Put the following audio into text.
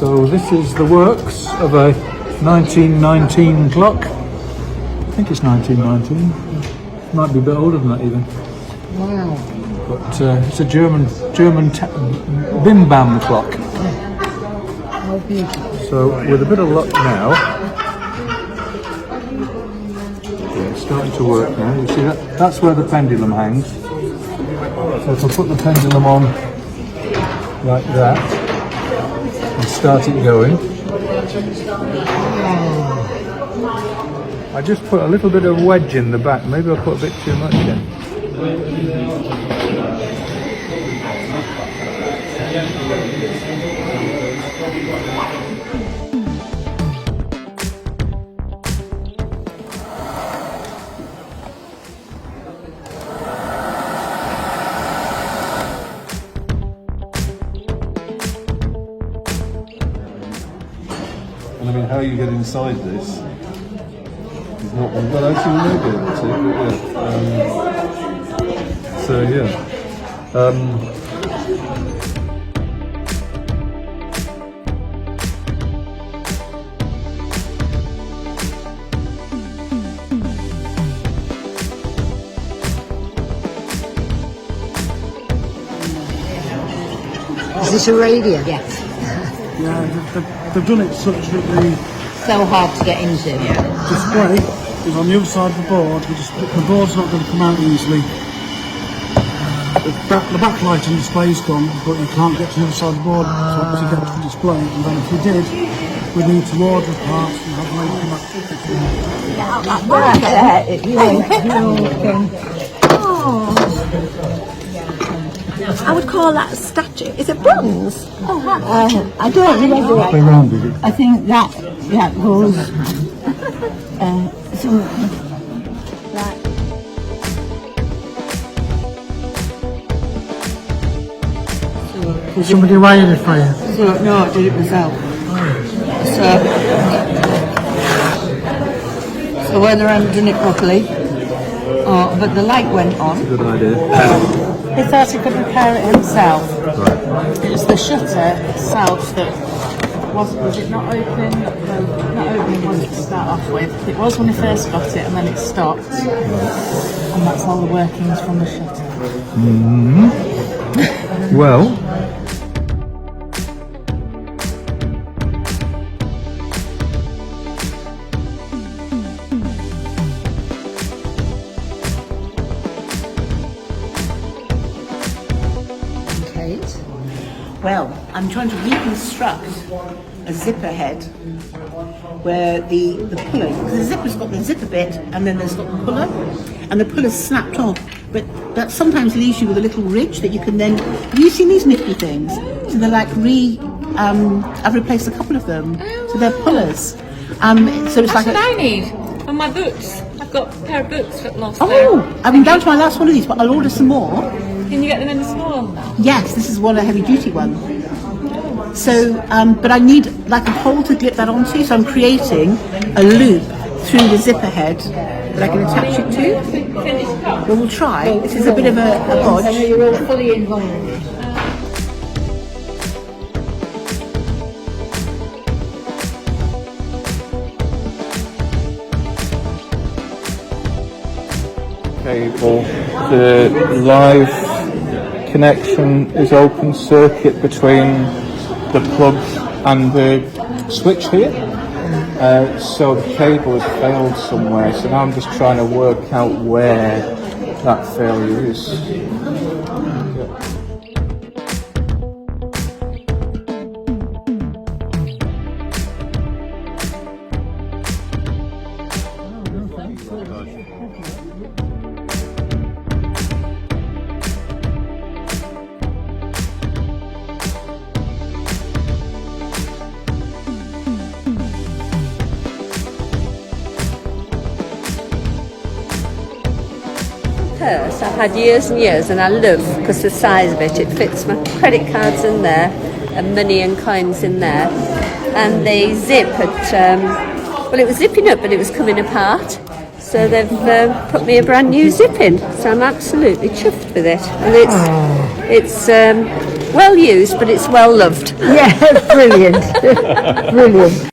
So this is the works of a 1919 clock. I think it's 1919. Might be a bit older than that even. Wow. But it's a German bim bam clock. How beautiful. So with a bit of luck now, yeah, it's starting to work now. You see that? That's where the pendulum hangs. So if I put the pendulum on like that and start it going, I just put a little bit of wedge in the back. Maybe I put a bit too much in. I mean, how you get inside this is not well. Actually, we may be able to, but yeah. So yeah. Is this a radio? Yes. Yeah, they've done it such that the So hard to get into. display is on the other side of the board. The board's not going to come out easily. The backlighting display is gone, but you can't get to the other side of the board to get to the display. And then if we did, we'd need to order parts and have them come I would call that a statue. Is it bronze? I don't remember. Play round with it. I think that goes. Did somebody wired it for you? No, I did it myself. So whether I'm doing it properly, but the light went on. Good idea. He thought he could repair it himself. Right. It was the shutter itself that was it not open? No, not opening was it to start off with. It was when he first got it, and then it stopped. And that's all the workings from the shutter. Well, Well, I'm trying to reconstruct a zipper head where the puller, because the zipper's got the zipper bit and then there's got the puller, and the puller's snapped off, but that sometimes leaves you with a little ridge that you can then, have you seen these nifty things? So they're like I've replaced a couple of them, so they're pullers. So it's That's like what I need on my boots. I've got a pair of boots that lost there. Oh, I'm down to my last one of these, but I'll order some more. Can you get them in the small now? Yes, this is one, a heavy duty one. So, but I need like a hole to clip that onto, so I'm creating a loop through the zipper head that I can attach it to. Well, we'll try. This is a bit of a bodge. You're all fully involved. cable, the live connection is open circuit between the plug and the switch here. So the cable has failed somewhere, so now I'm just trying to work out where that failure is. Purse I've had years and years, and I love because the size of it fits my credit cards in there and money and coins in there, and they zip at well, it was zipping up but it was coming apart, so they've put me a brand new zip in, so I'm absolutely chuffed with it, and it's Well used, but it's well loved. Yeah, brilliant. Brilliant.